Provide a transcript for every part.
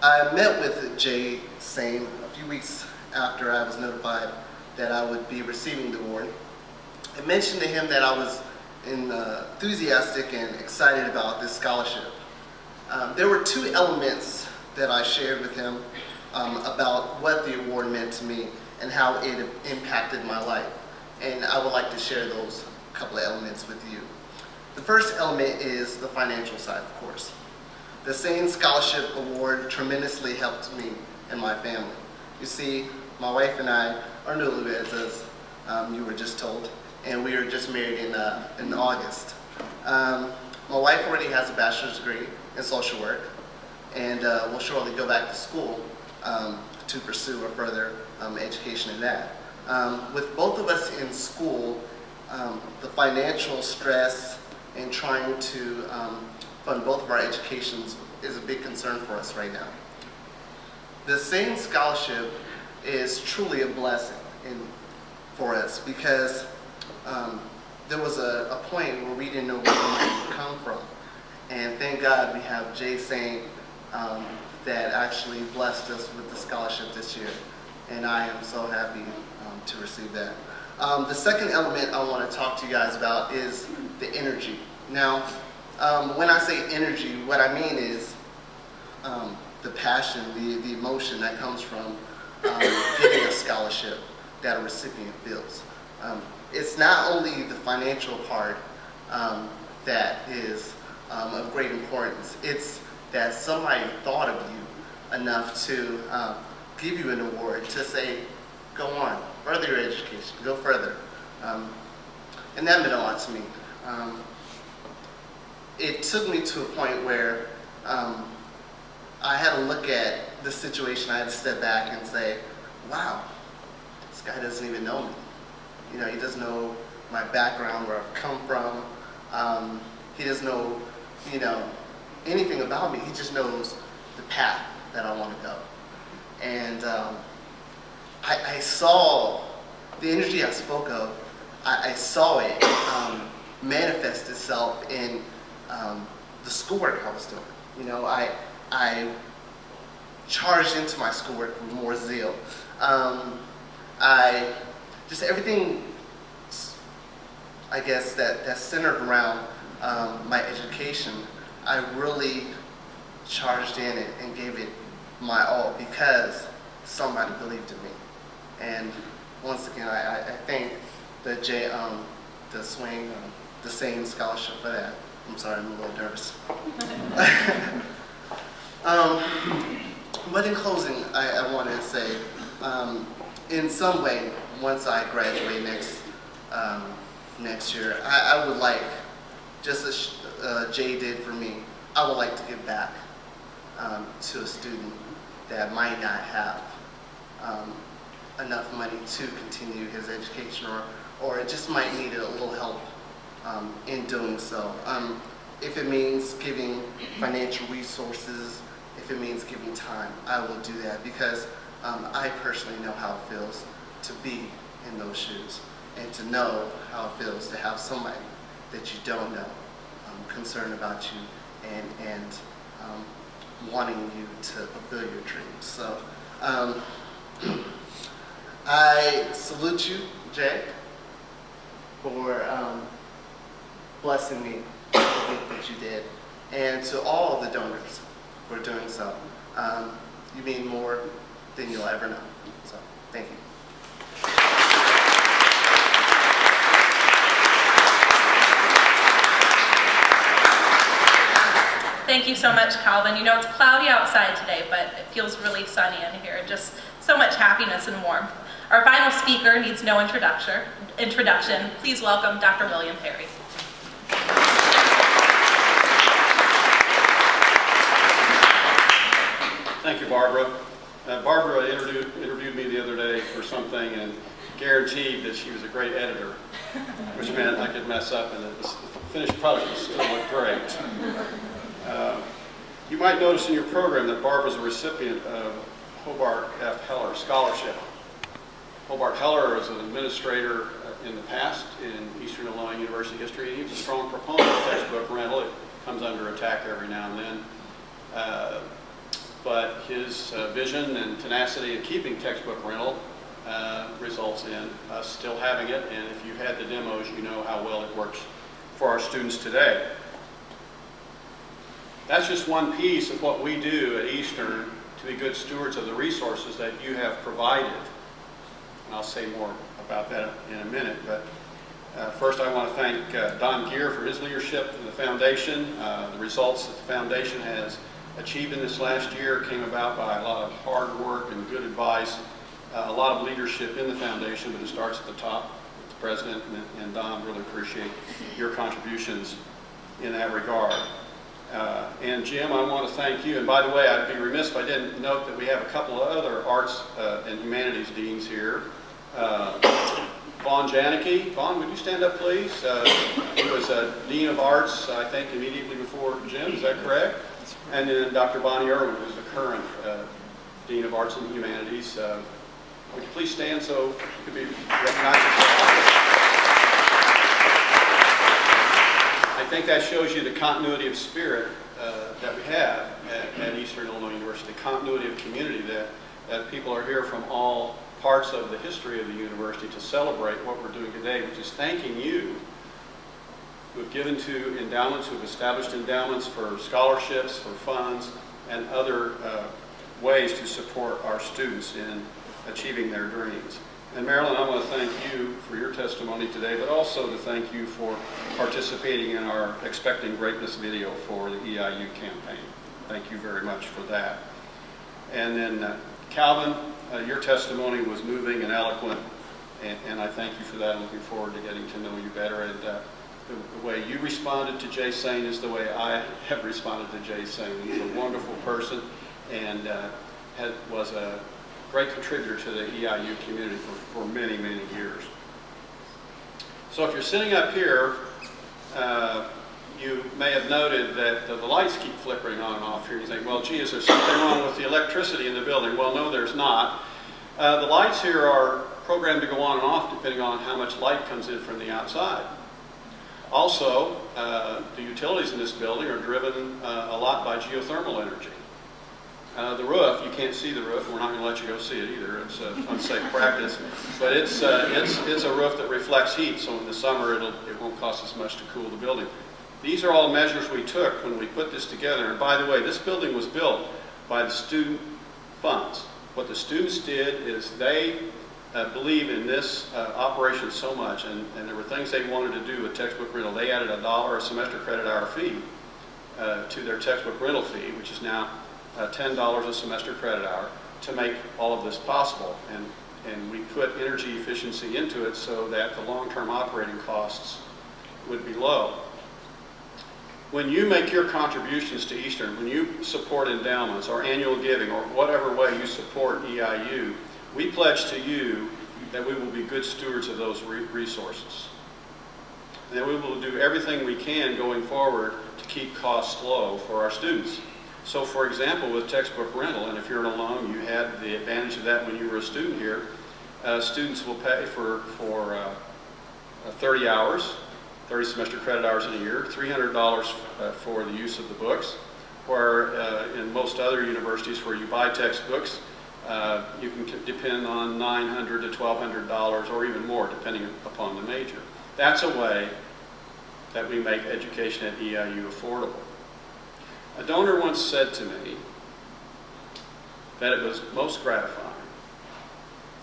I met with Jay Sane a few weeks after I was notified that I would be receiving the award. I mentioned to him that I was enthusiastic and excited about this scholarship. There were two elements that I shared with him about what the award meant to me and how it impacted my life. And I would like to share those couple of elements with you. The first element is the financial side, of course. The Sane Scholarship Award tremendously helped me and my family. You see, my wife and I are newlyweds, as you were just told, and we were just married in August. My wife already has a bachelor's degree in social work, and will shortly go back to school to pursue a further education in that. With both of us in school, the financial stress and trying to fund both of our educations is a big concern for us right now. The Sane Scholarship is truly a blessing for us because there was a point where we didn't know where the money would come from. And thank God we have Jay Sane that actually blessed us with the scholarship this year. And I am so happy to receive that. The second element I want to talk to you guys about is the energy. Now, when I say energy, what I mean is the passion, the emotion that comes from getting a scholarship that a recipient feels. It's not only the financial part that is of great importance. It's that somebody thought of you enough to give you an award, to say, go on, further your education, go further. And that meant a lot to me. It took me to a point where I had to look at the situation. I had to step back and say, wow, this guy doesn't even know me. You know, he doesn't know my background, where I've come from. He doesn't know, anything about me. He just knows the path that I want to go. And I saw the energy I spoke of. I saw it manifest itself in the schoolwork I was doing. I charged into my schoolwork with more zeal. Everything, I guess, that's centered around my education, I really charged in it and gave it my all because somebody believed in me. And once again, I thank the Sane Scholarship for that. I'm sorry, I'm a little nervous. But in closing, I want to say, in some way, once I graduate next year, I would like, just as Jay did for me, I would like to give back to a student that might not have enough money to continue his education, or it just might need a little help in doing so. If it means giving financial resources, if it means giving time, I will do that because I personally know how it feels to be in those shoes and to know how it feels to have somebody that you don't know concerned about you and wanting you to fulfill your dreams. So I salute you, Jay, for blessing me with the gift that you did, and to all of the donors for doing so. You mean more than you'll ever know. So, thank you. Thank you so much, Calvin. You know, it's cloudy outside today, but it feels really sunny in here. Just so much happiness and warmth. Our final speaker needs no introduction. Please welcome Dr. William Perry. Thank you, Barbara. Barbara interviewed me the other day for something and guaranteed that she was a great editor, which meant I could mess up and the finished product would still look great. You might notice in your program that Barbara's a recipient of Hobart F. Heller Scholarship. Hobart Heller is an administrator in the past in Eastern Illinois University history, and he was a strong proponent of textbook rental. It comes under attack every now and then. but his vision and tenacity in keeping textbook rental results in us still having it, and if you've had the demos, you know how well it works for our students today. That's just one piece of what we do at Eastern to be good stewards of the resources that you have provided. And I'll say more about that in a minute, but first I want to thank Don Gear for his leadership in the foundation. The results that the foundation has achieved in this last year came about by a lot of hard work and good advice, a lot of leadership in the foundation, but it starts at the top with the president, and Don, really appreciate your contributions in that regard. And Jim, I want to thank you. And by the way, I'd be remiss if I didn't note that we have a couple of other arts and humanities deans here. Vaughn Janicki. Vaughn, would you stand up, please? He was Dean of Arts, I think, immediately before Jim. Is that correct? And then Dr. Bonnie Irwin, who's the current Dean of Arts and Humanities. Would you please stand so you could be recognized? I think that shows you the continuity of spirit that we have at Eastern Illinois University, the continuity of community that people are here from all parts of the history of the university to celebrate what we're doing today, which is thanking you who have given to endowments, who have established endowments for scholarships, for funds, and other ways to support our students in achieving their dreams. And Marilyn, I want to thank you for your testimony today, but also to thank you for participating in our Expecting Greatness video for the EIU campaign. Thank you very much for that. And then Calvin, your testimony was moving and eloquent, and I thank you for that. I'm looking forward to getting to know you better. And the way you responded to Jay Sane is the way I have responded to Jay Sane. He's a wonderful person and was a great contributor to the EIU community for many, many years. So if you're sitting up here, you may have noted that the lights keep flickering on and off here. You think, well, gee, is there something wrong with the electricity in the building? Well, no, there's not. The lights here are programmed to go on and off depending on how much light comes in from the outside. Also, the utilities in this building are driven a lot by geothermal energy. The roof, you can't see the roof. We're not going to let you go see it either. It's unsafe practice. But it's a roof that reflects heat, so in the summer it won't cost as much to cool the building. These are all measures we took when we put this together. And by the way, this building was built by the student funds. What the students did is they believe in this operation so much, and there were things they wanted to do with textbook rental. They added $1 a semester credit hour fee to their textbook rental fee, which is now $10 a semester credit hour, to make all of this possible. And we put energy efficiency into it so that the long-term operating costs would be low. When you make your contributions to Eastern, when you support endowments or annual giving or whatever way you support EIU, we pledge to you that we will be good stewards of those resources. And that we will do everything we can going forward to keep costs low for our students. So for example, with textbook rental, and if you're an alum, you had the advantage of that when you were a student here, students will pay for 30 hours, 30 semester credit hours in a year, $300 for the use of the books, where in most other universities where you buy textbooks, you can depend on $900 to $1,200 or even more depending upon the major. That's a way that we make education at EIU affordable. A donor once said to me that it was most gratifying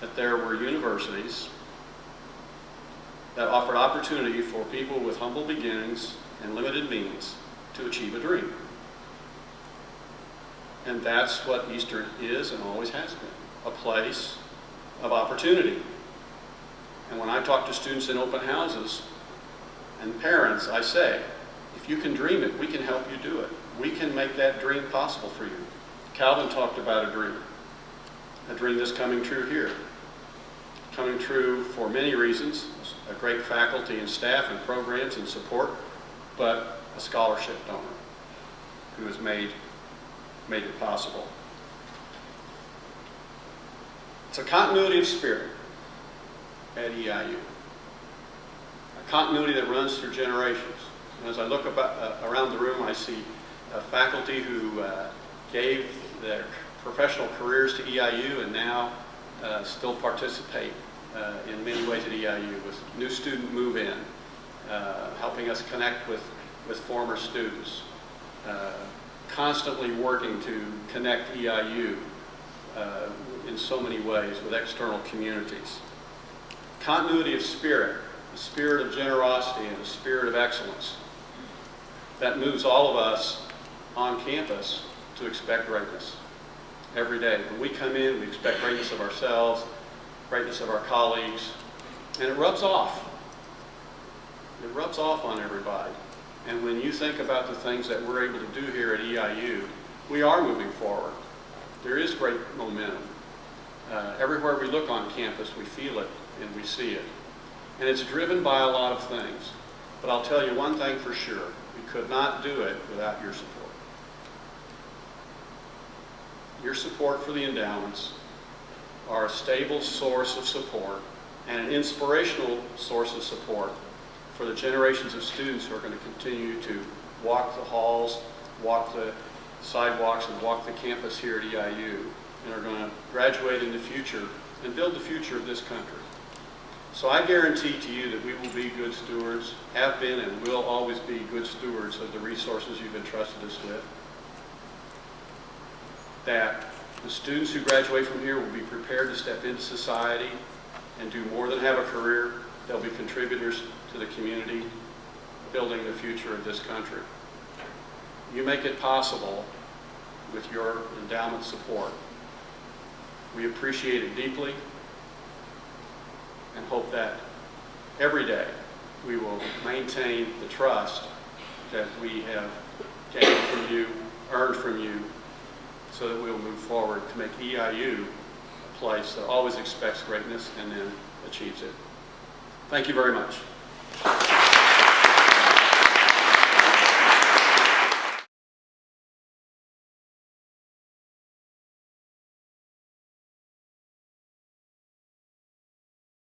that there were universities that offered opportunity for people with humble beginnings and limited means to achieve a dream. And that's what Eastern is and always has been, a place of opportunity. And when I talk to students in open houses and parents, I say, if you can dream it, we can help you do it. We can make that dream possible for you. Calvin talked about a dream that's coming true here. Coming true for many reasons, a great faculty and staff and programs and support, but a scholarship donor who has made it possible. It's a continuity of spirit at EIU, a continuity that runs through generations. And as I look around the room, I see faculty who gave their professional careers to EIU and now still participate in many ways at EIU with new student move-in, helping us connect with former students, constantly working to connect EIU in so many ways with external communities. Continuity of spirit, a spirit of generosity and a spirit of excellence that moves all of us on campus to expect greatness every day. When we come in, we expect greatness of ourselves, greatness of our colleagues, and it rubs off. It rubs off on everybody. And when you think about the things that we're able to do here at EIU, we are moving forward. There is great momentum. Everywhere we look on campus, we feel it and we see it. And it's driven by a lot of things. But I'll tell you one thing for sure. We could not do it without your support. Your support for the endowments are a stable source of support and an inspirational source of support for the generations of students who are going to continue to walk the halls, walk the sidewalks, and walk the campus here at EIU, and are going to graduate in the future and build the future of this country. So I guarantee to you that we will be good stewards, have been and will always be good stewards of the resources you've entrusted us with. That the students who graduate from here will be prepared to step into society and do more than have a career. They'll be contributors to the community, building the future of this country. You make it possible with your endowment support. We appreciate it deeply and hope that every day we will maintain the trust that we have gained from you, earned from you, so that we'll move forward to make EIU a place that always expects greatness and then achieves it. Thank you very much.